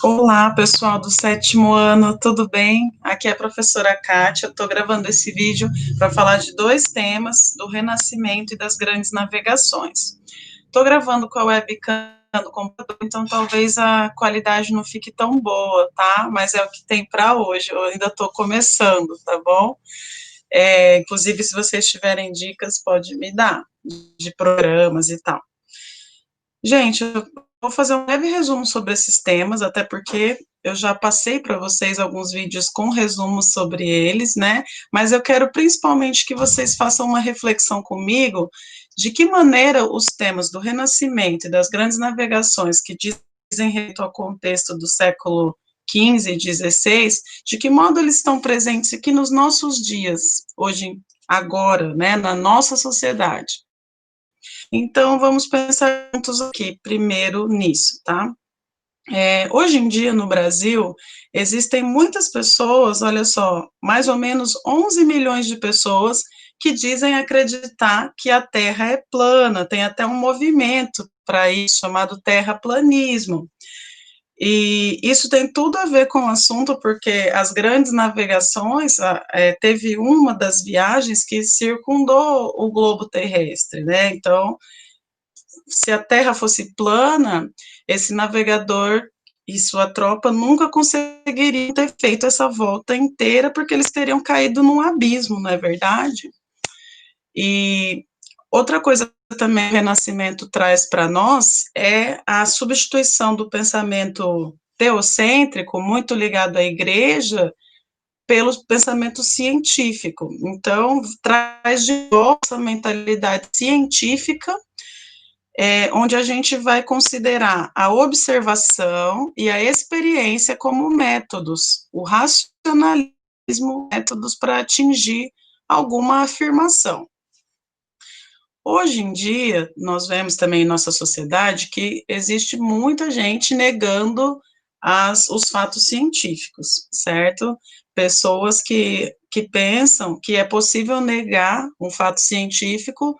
Olá, pessoal do sétimo ano, tudo bem? Aqui é a professora Kátia. Estou gravando esse vídeo para falar de dois temas, do Renascimento e das grandes navegações. Estou gravando com a webcam do computador, então talvez a qualidade não fique tão boa, tá? Mas é o que tem para hoje, eu ainda estou começando, tá bom? Inclusive, se vocês tiverem dicas, pode me dar, de programas e tal. Gente, eu vou fazer um breve resumo sobre esses temas, até porque eu já passei para vocês alguns vídeos com resumos sobre eles, né? Mas eu quero principalmente que vocês façam uma reflexão comigo de que maneira os temas do Renascimento e das grandes navegações que dizem respeito ao contexto do século XV e XVI, de que modo eles estão presentes aqui nos nossos dias, hoje, agora, né, na nossa sociedade. Então, vamos pensar juntos aqui, primeiro nisso, tá? Hoje em dia, no Brasil, existem muitas pessoas, olha só, mais ou menos 11 milhões de pessoas que dizem acreditar que a Terra é plana, tem até um movimento para isso, chamado terraplanismo. E isso tem tudo a ver com o assunto, porque as grandes navegações, teve uma das viagens que circundou o globo terrestre, né? Então, se a Terra fosse plana, esse navegador e sua tropa nunca conseguiriam ter feito essa volta inteira, porque eles teriam caído num abismo, não é verdade? E outra coisa também que o Renascimento traz para nós é a substituição do pensamento teocêntrico, muito ligado à igreja, pelo pensamento científico. Então, traz de volta a mentalidade científica, onde a gente vai considerar a observação e a experiência como métodos, o racionalismo, métodos para atingir alguma afirmação. Hoje em dia, nós vemos também em nossa sociedade que existe muita gente negando os fatos científicos, certo? Pessoas que pensam que é possível negar um fato científico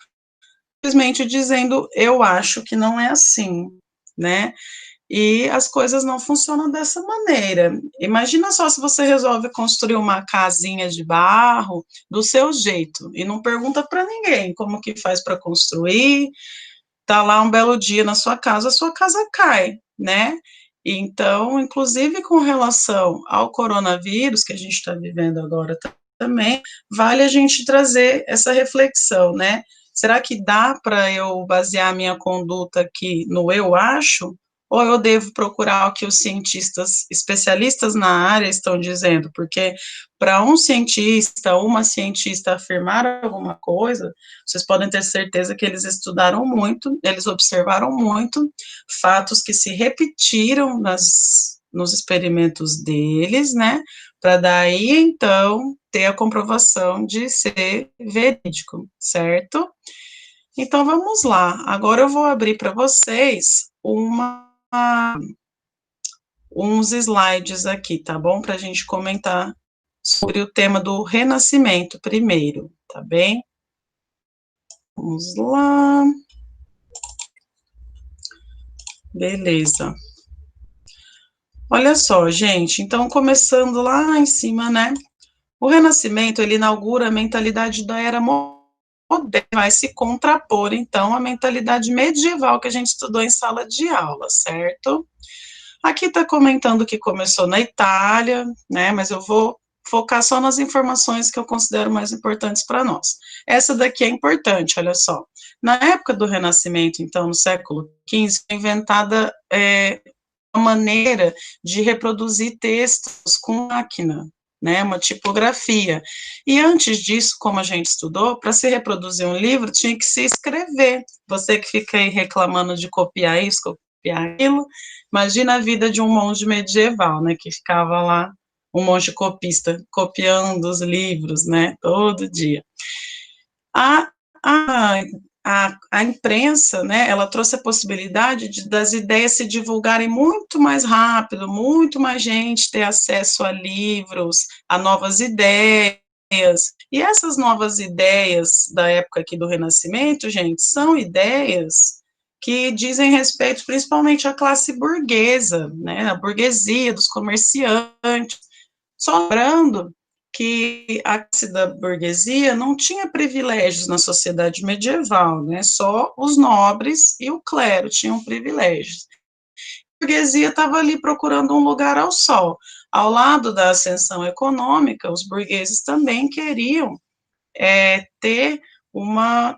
simplesmente dizendo, eu acho que não é assim, né? E as coisas não funcionam dessa maneira. Imagina só se você resolve construir uma casinha de barro do seu jeito e não pergunta para ninguém como que faz para construir. Tá lá um belo dia na sua casa cai, né? Então, inclusive com relação ao coronavírus que a gente está vivendo agora também, vale a gente trazer essa reflexão, né? Será que dá para eu basear a minha conduta aqui no eu acho? Ou eu devo procurar o que os cientistas, especialistas na área estão dizendo? Porque para um cientista, uma cientista afirmar alguma coisa, vocês podem ter certeza que eles estudaram muito, eles observaram muito fatos que se repetiram nos experimentos deles, né? Para daí, então, ter a comprovação de ser verídico, certo? Então, vamos lá. Agora eu vou abrir para vocês uns slides aqui, tá bom? Para a gente comentar sobre o tema do renascimento primeiro, tá bem? Vamos lá. Beleza. Olha só, gente, então começando lá em cima, né? O Renascimento, ele inaugura a mentalidade da era moderna, vai se contrapor, então, à mentalidade medieval que a gente estudou em sala de aula, certo? Aqui está comentando que começou na Itália, né? Mas eu vou focar só nas informações que eu considero mais importantes para nós. Essa daqui é importante, olha só. Na época do Renascimento, então, no século XV, foi inventada uma maneira de reproduzir textos com máquina, né, uma tipografia. E antes disso, como a gente estudou, para se reproduzir um livro, tinha que se escrever. Você que fica aí reclamando de copiar isso, copiar aquilo, imagina a vida de um monge medieval, né, que ficava lá, um monge copista, copiando os livros, né, todo dia. A, a, a imprensa, né, ela trouxe a possibilidade das ideias se divulgarem muito mais rápido, muito mais gente ter acesso a livros, a novas ideias. E essas novas ideias da época aqui do Renascimento, gente, são ideias que dizem respeito principalmente à classe burguesa, né, a burguesia, dos comerciantes. Só lembrando que a classe da burguesia não tinha privilégios na sociedade medieval, né, só os nobres e o clero tinham privilégios. A burguesia estava ali procurando um lugar ao sol. Ao lado da ascensão econômica, os burgueses também queriam ter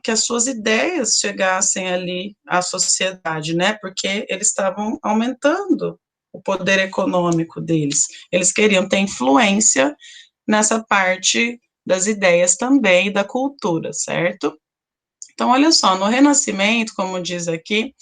que as suas ideias chegassem ali à sociedade, né? Porque eles estavam aumentando o poder econômico deles. Eles queriam ter influência nessa parte das ideias também, da cultura, certo? Então, olha só, no Renascimento, como diz aqui,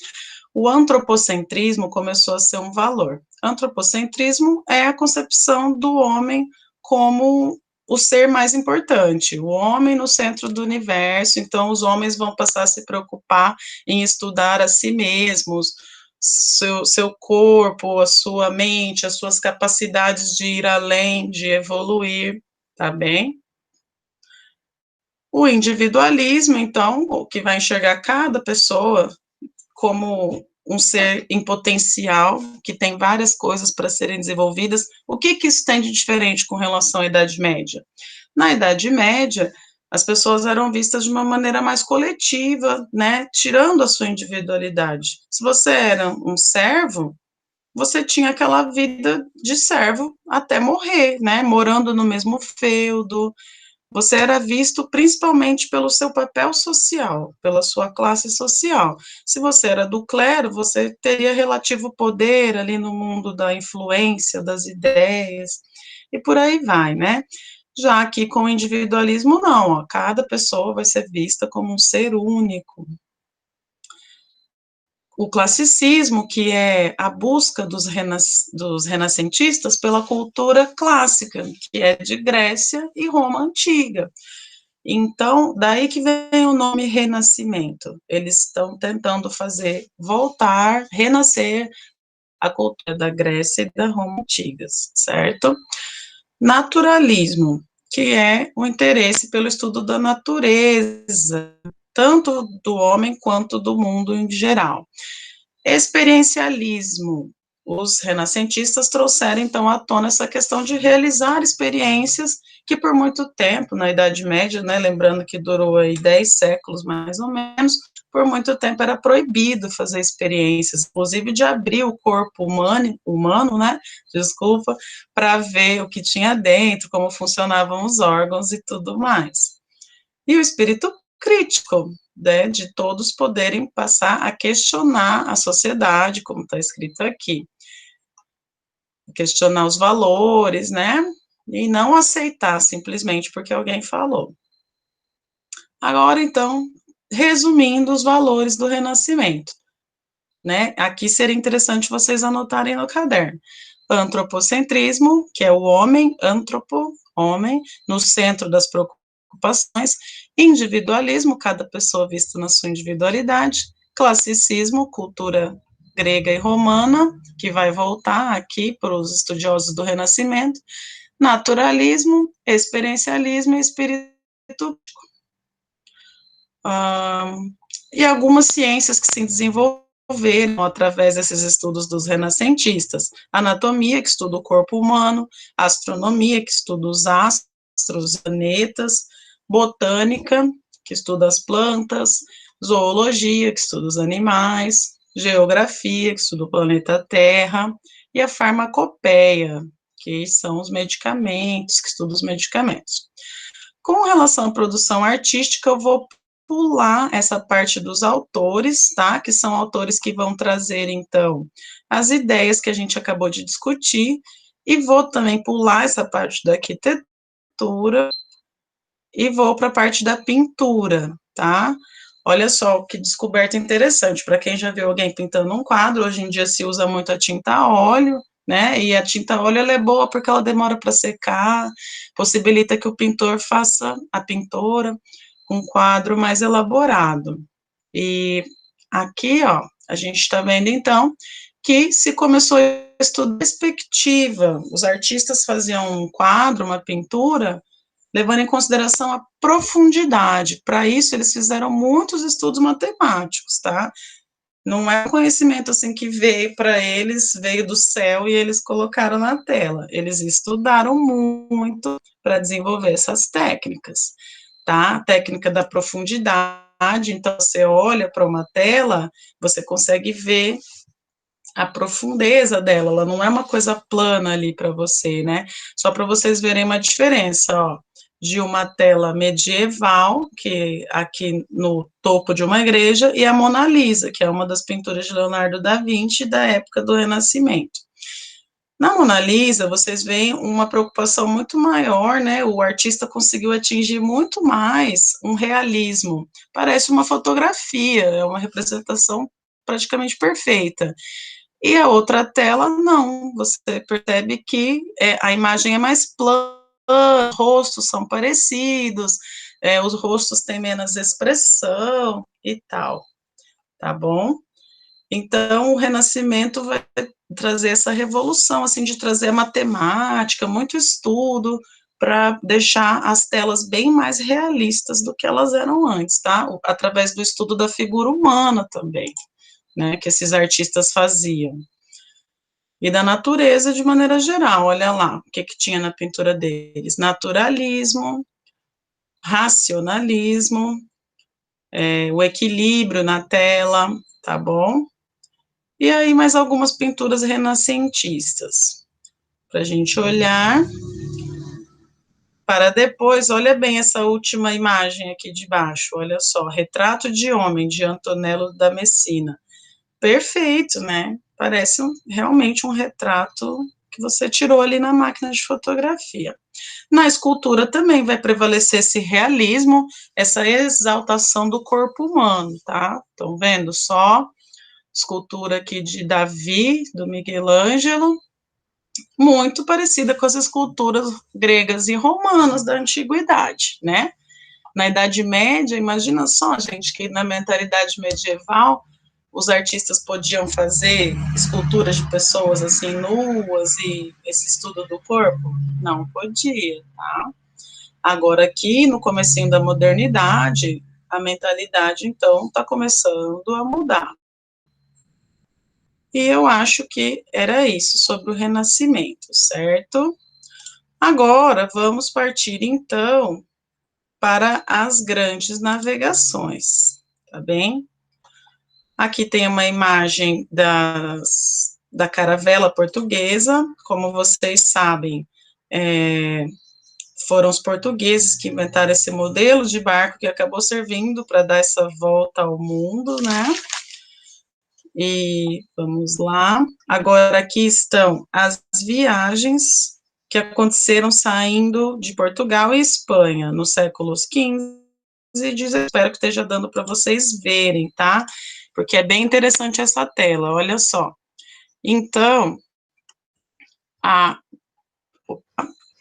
o antropocentrismo começou a ser um valor. Antropocentrismo é a concepção do homem como o ser mais importante, o homem no centro do universo, então os homens vão passar a se preocupar em estudar a si mesmos, seu corpo, a sua mente, as suas capacidades de ir além, de evoluir, tá bem? O individualismo, então, o que vai enxergar cada pessoa como um ser em potencial, que tem várias coisas para serem desenvolvidas. O que isso tem de diferente com relação à Idade Média? Na Idade Média, as pessoas eram vistas de uma maneira mais coletiva, né, tirando a sua individualidade. Se você era um servo, você tinha aquela vida de servo até morrer, né, morando no mesmo feudo, você era visto principalmente pelo seu papel social, pela sua classe social. Se você era do clero, você teria relativo poder ali no mundo da influência, das ideias, e por aí vai, né? Já que com o individualismo, não, ó, cada pessoa vai ser vista como um ser único. O classicismo, que é a busca dos renascentistas pela cultura clássica, que é de Grécia e Roma antiga. Então, daí que vem o nome Renascimento. Eles estão tentando fazer voltar, renascer a cultura da Grécia e da Roma antigas, certo? Naturalismo, que é o interesse pelo estudo da natureza, tanto do homem quanto do mundo em geral. Experiencialismo. Os renascentistas trouxeram, então, à tona essa questão de realizar experiências que, por muito tempo, na Idade Média, né, lembrando que durou aí 10 séculos, mais ou menos, por muito tempo era proibido fazer experiências, inclusive de abrir o corpo humano, né, desculpa, para ver o que tinha dentro, como funcionavam os órgãos e tudo mais. E o espírito crítico, né, de todos poderem passar a questionar a sociedade, como está escrito aqui, questionar os valores, né, e não aceitar simplesmente porque alguém falou. Agora, então, resumindo os valores do Renascimento, né, aqui seria interessante vocês anotarem no caderno. Antropocentrismo, que é o homem, homem, no centro das preocupações. Individualismo, cada pessoa vista na sua individualidade. Classicismo, cultura grega e romana, que vai voltar aqui para os estudiosos do Renascimento. Naturalismo, experiencialismo e espírito. E algumas ciências que se desenvolveram através desses estudos dos renascentistas. Anatomia, que estuda o corpo humano, astronomia, que estuda os astros, os planetas, botânica, que estuda as plantas, zoologia, que estuda os animais, geografia, que estuda o planeta Terra, e a farmacopeia, que são os medicamentos, que estuda os medicamentos. Com relação à produção artística, eu vou pular essa parte dos autores, tá? Que são autores que vão trazer, então, as ideias que a gente acabou de discutir, e vou também pular essa parte da arquitetura, e vou para a parte da pintura, tá? Olha só que descoberta interessante, para quem já viu alguém pintando um quadro, hoje em dia se usa muito a tinta a óleo, né? E a tinta a óleo ela é boa porque ela demora para secar, possibilita que o pintor faça, a pintora, um quadro mais elaborado. E aqui, ó, a gente está vendo então que se começou a estudar perspectiva. Os artistas faziam um quadro, uma pintura, levando em consideração a profundidade. Para isso, eles fizeram muitos estudos matemáticos, tá? Não é um conhecimento assim que veio para eles, veio do céu e eles colocaram na tela. Eles estudaram muito para desenvolver essas técnicas, tá? A técnica da profundidade, então você olha para uma tela, você consegue ver a profundeza dela, ela não é uma coisa plana ali para você, né? Só para vocês verem uma diferença, ó, de uma tela medieval, que aqui no topo de uma igreja, e a Mona Lisa, que é uma das pinturas de Leonardo da Vinci da época do Renascimento. Na Mona Lisa, vocês veem uma preocupação muito maior, né? O artista conseguiu atingir muito mais um realismo. Parece uma fotografia, é uma representação praticamente perfeita. E a outra tela, não, você percebe que a imagem é mais plana, os rostos são parecidos, os rostos têm menos expressão e tal, tá bom? Então, o Renascimento vai trazer essa revolução, assim, de trazer a matemática, muito estudo, para deixar as telas bem mais realistas do que elas eram antes, tá? Através do estudo da figura humana também, né, que esses artistas faziam. E da natureza de maneira geral, olha lá, o que tinha na pintura deles: naturalismo, racionalismo, o equilíbrio na tela, tá bom? E aí mais algumas pinturas renascentistas, para a gente olhar, para depois, olha bem essa última imagem aqui de baixo, olha só, Retrato de Homem, de Antonello da Messina. Perfeito, né? Parece realmente um retrato que você tirou ali na máquina de fotografia. Na escultura também vai prevalecer esse realismo, essa exaltação do corpo humano, tá? Estão vendo só? Escultura aqui de Davi, do Miguel Ângelo, muito parecida com as esculturas gregas e romanas da antiguidade, né? Na Idade Média, imagina só, gente, que na mentalidade medieval os artistas podiam fazer esculturas de pessoas assim nuas e esse estudo do corpo? Não podia, tá? Agora aqui no comecinho da modernidade, a mentalidade então está começando a mudar. E eu acho que era isso sobre o Renascimento, certo? Agora vamos partir então para as grandes navegações, tá bem? Aqui tem uma imagem da caravela portuguesa, como vocês sabem, foram os portugueses que inventaram esse modelo de barco que acabou servindo para dar essa volta ao mundo, né? E vamos lá. Agora aqui estão as viagens que aconteceram saindo de Portugal e Espanha nos séculos XV e XVI. Espero que esteja dando para vocês verem, tá? Porque é bem interessante essa tela, olha só. Então, a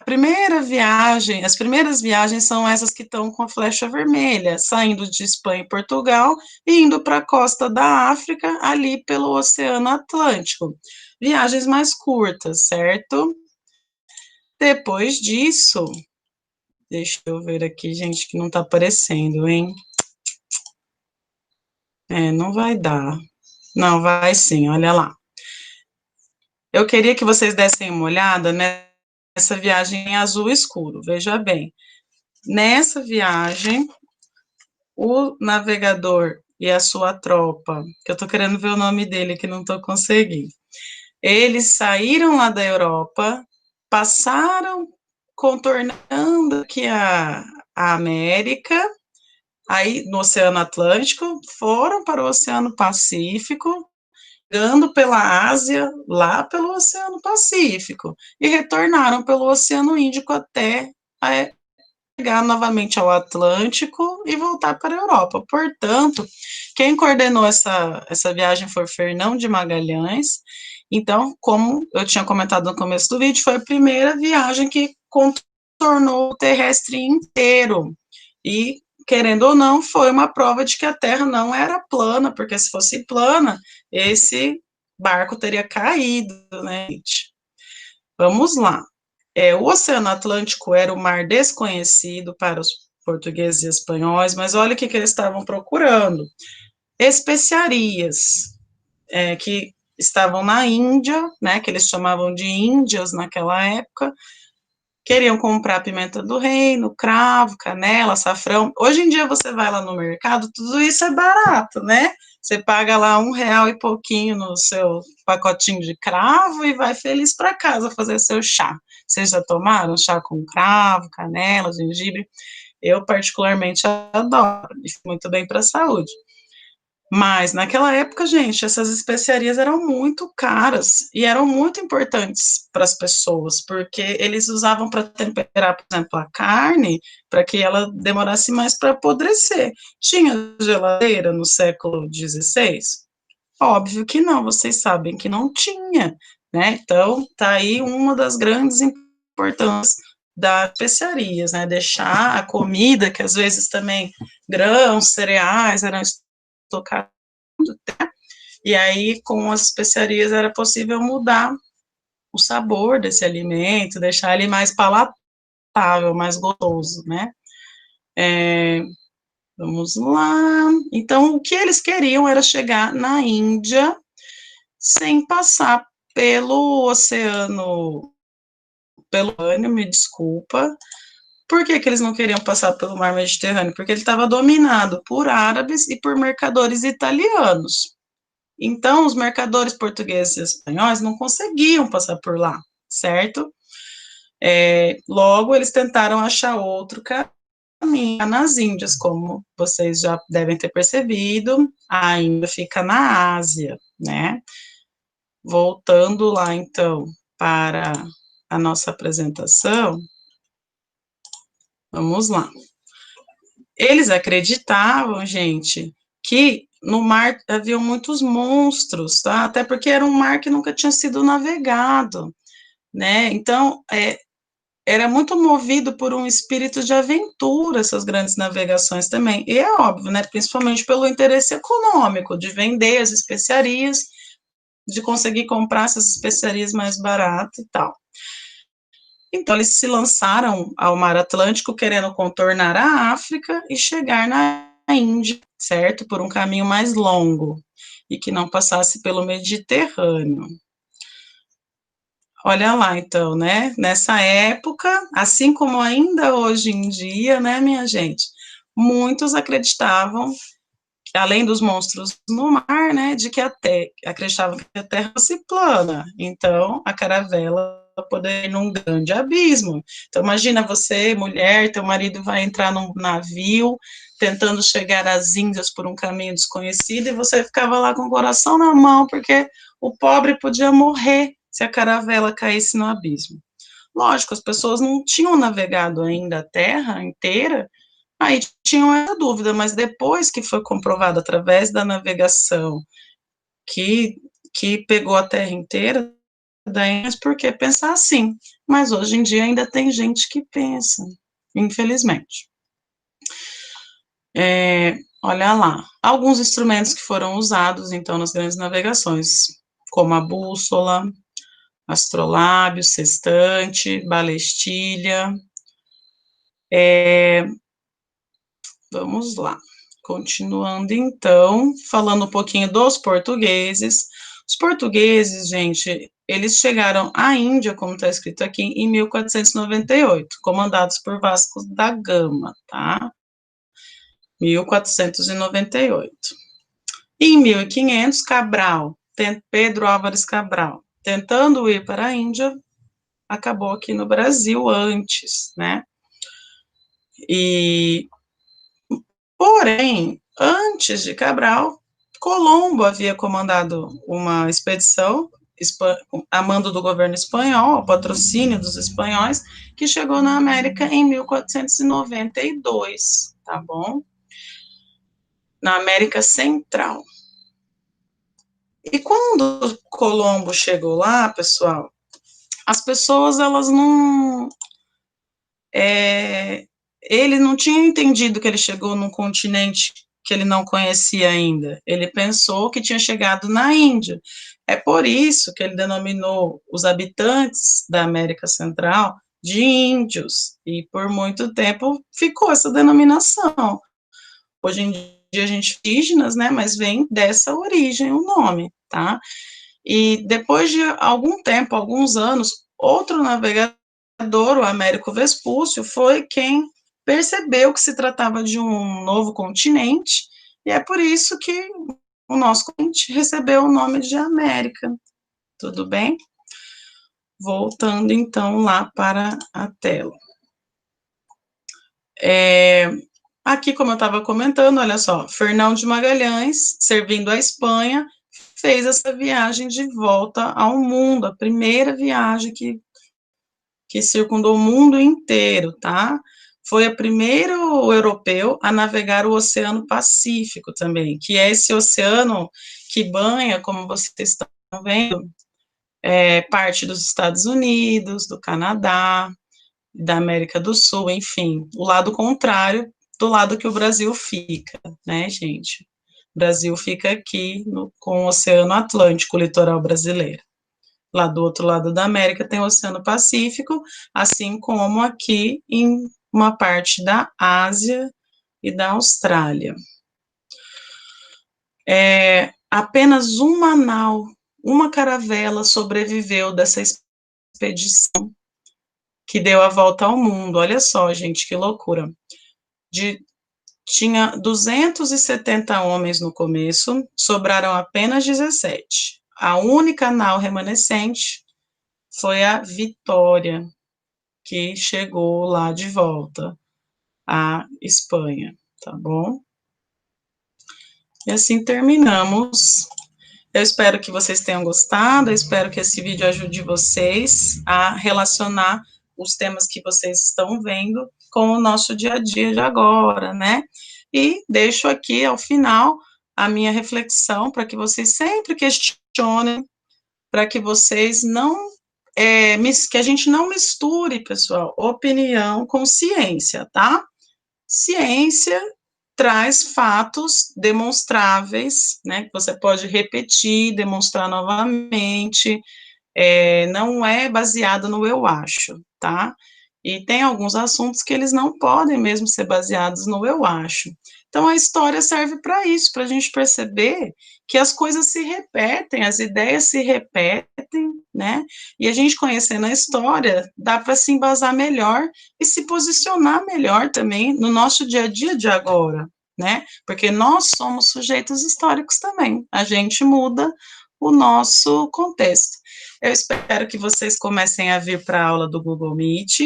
primeira viagem, as primeiras viagens são essas que estão com a flecha vermelha, saindo de Espanha e Portugal e indo para a costa da África, ali pelo Oceano Atlântico. Viagens mais curtas, certo? Depois disso, deixa eu ver aqui, gente, que não está aparecendo, hein? Não vai dar. Não, vai sim, olha lá. Eu queria que vocês dessem uma olhada nessa viagem em azul escuro, veja bem. Nessa viagem, o navegador e a sua tropa, que eu estou querendo ver o nome dele, que não estou conseguindo, eles saíram lá da Europa, passaram contornando aqui a América, aí no Oceano Atlântico, foram para o Oceano Pacífico, chegando pela Ásia, lá pelo Oceano Pacífico, e retornaram pelo Oceano Índico até chegar novamente ao Atlântico e voltar para a Europa. Portanto, quem coordenou essa viagem foi Fernão de Magalhães. Então, como eu tinha comentado no começo do vídeo, foi a primeira viagem que contornou o terrestre inteiro. E, querendo ou não, foi uma prova de que a Terra não era plana, porque se fosse plana, esse barco teria caído, né, gente? Vamos lá. O Oceano Atlântico era o mar desconhecido para os portugueses e espanhóis, mas olha o que eles estavam procurando. especiarias que estavam na Índia, né, que eles chamavam de índias naquela época, queriam comprar pimenta do reino, cravo, canela, açafrão. Hoje em dia você vai lá no mercado, tudo isso é barato, né? Você paga lá R$ 1 e pouquinho no seu pacotinho de cravo e vai feliz para casa fazer seu chá. Vocês já tomaram chá com cravo, canela, gengibre? Eu particularmente adoro, e muito bem para a saúde. Mas naquela época, gente, essas especiarias eram muito caras e eram muito importantes para as pessoas, porque eles usavam para temperar, por exemplo, a carne, para que ela demorasse mais para apodrecer. Tinha geladeira no século XVI? Óbvio que não, vocês sabem que não tinha, né? Então, tá aí uma das grandes importâncias das especiarias, né? Deixar a comida, que às vezes também grãos, cereais eram estocados, e aí com as especiarias era possível mudar o sabor desse alimento, deixar ele mais palatável, mais gostoso, né? Vamos lá. Então, o que eles queriam era chegar na Índia sem passar pelo oceano, me desculpa. Por que eles não queriam passar pelo mar Mediterrâneo? Porque ele estava dominado por árabes e por mercadores italianos. Então, os mercadores portugueses e espanhóis não conseguiam passar por lá, certo? Logo, eles tentaram achar outro caminho nas Índias, como vocês já devem ter percebido, a Índia fica na Ásia, né? Voltando lá, então, para a nossa apresentação, vamos lá. Eles acreditavam, gente, que no mar haviam muitos monstros, tá? Até porque era um mar que nunca tinha sido navegado, né? Então, era muito movido por um espírito de aventura essas grandes navegações também. E é óbvio, né? Principalmente pelo interesse econômico, de vender as especiarias, de conseguir comprar essas especiarias mais barato e tal. Então, eles se lançaram ao Mar Atlântico, querendo contornar a África e chegar na Índia, certo? Por um caminho mais longo e que não passasse pelo Mediterrâneo. Olha lá, então, né? Nessa época, assim como ainda hoje em dia, né, minha gente, muitos acreditavam, além dos monstros no mar, né, de que acreditavam que a Terra fosse plana. Então, a caravela poder ir num grande abismo. Então, imagina você, mulher, teu marido vai entrar num navio tentando chegar às Índias por um caminho desconhecido e você ficava lá com o coração na mão porque o pobre podia morrer se a caravela caísse no abismo. Lógico, as pessoas não tinham navegado ainda a terra inteira, aí tinham essa dúvida, mas depois que foi comprovado através da navegação que pegou a terra inteira, daí por que pensar assim? Mas hoje em dia ainda tem gente que pensa, infelizmente. Olha lá, alguns instrumentos que foram usados, então, nas grandes navegações, como a bússola, astrolábio, sextante, balestilha. Vamos lá. Continuando, então, falando um pouquinho dos portugueses. Os portugueses, gente, eles chegaram à Índia, como está escrito aqui, em 1498, comandados por Vasco da Gama, tá? 1498. Em 1500, Cabral, Pedro Álvares Cabral, tentando ir para a Índia, acabou aqui no Brasil antes, né? Porém, antes de Cabral, Colombo havia comandado uma expedição a mando do governo espanhol, ao patrocínio dos espanhóis, que chegou na América em 1492, tá bom? Na América Central. E quando Colombo chegou lá, pessoal, as pessoas, elas não... ele não tinha entendido que ele chegou num continente que ele não conhecia ainda. Ele pensou que tinha chegado na Índia. É por isso que ele denominou os habitantes da América Central de índios, e por muito tempo ficou essa denominação. Hoje em a gente indígenas, né, mas vem dessa origem o nome, tá? E depois de algum tempo, alguns anos, outro navegador, o Américo Vespúcio, foi quem percebeu que se tratava de um novo continente, e é por isso que o nosso continente recebeu o nome de América. Tudo bem? Voltando então lá para a tela. Aqui, como eu estava comentando, olha só, Fernão de Magalhães, servindo a Espanha, fez essa viagem de volta ao mundo, a primeira viagem que circundou o mundo inteiro, tá? Foi o primeiro europeu a navegar o Oceano Pacífico também, que é esse oceano que banha, como vocês estão vendo, parte dos Estados Unidos, do Canadá, da América do Sul, enfim, o lado contrário do lado que o Brasil fica, né, gente? O Brasil fica aqui com o Oceano Atlântico, o litoral brasileiro. Lá do outro lado da América tem o Oceano Pacífico, assim como aqui em uma parte da Ásia e da Austrália. Apenas uma nau, uma caravela sobreviveu dessa expedição que deu a volta ao mundo. Olha só, gente, que loucura. Tinha 270 homens no começo, sobraram apenas 17. A única nau remanescente foi a Vitória, que chegou lá de volta à Espanha, tá bom? E assim terminamos. Eu espero que vocês tenham gostado, eu espero que esse vídeo ajude vocês a relacionar os temas que vocês estão vendo com o nosso dia a dia de agora, né? E deixo aqui ao final a minha reflexão para que vocês sempre questionem, para que vocês não que a gente não misture, pessoal, opinião com ciência, tá? Ciência traz fatos demonstráveis, né, que você pode repetir, demonstrar novamente, não é baseado no eu acho, tá? E tem alguns assuntos que eles não podem mesmo ser baseados no eu acho. Então, a história serve para isso, para a gente perceber que as coisas se repetem, as ideias se repetem, né? E a gente conhecendo a história, dá para se embasar melhor e se posicionar melhor também no nosso dia a dia de agora, né? Porque nós somos sujeitos históricos também, a gente muda o nosso contexto. Eu espero que vocês comecem a vir para a aula do Google Meet,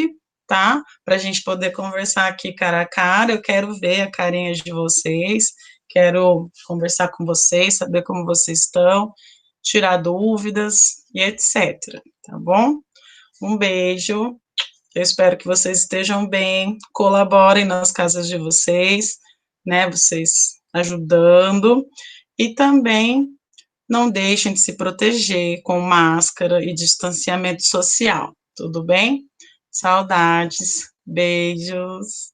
tá? Para a gente poder conversar aqui cara a cara. Eu quero ver a carinha de vocês, quero conversar com vocês, saber como vocês estão, tirar dúvidas e etc. Tá bom? Um beijo. Eu espero que vocês estejam bem, colaborem nas casas de vocês, né? Vocês ajudando. E também não deixem de se proteger com máscara e distanciamento social, tudo bem? Saudades, beijos.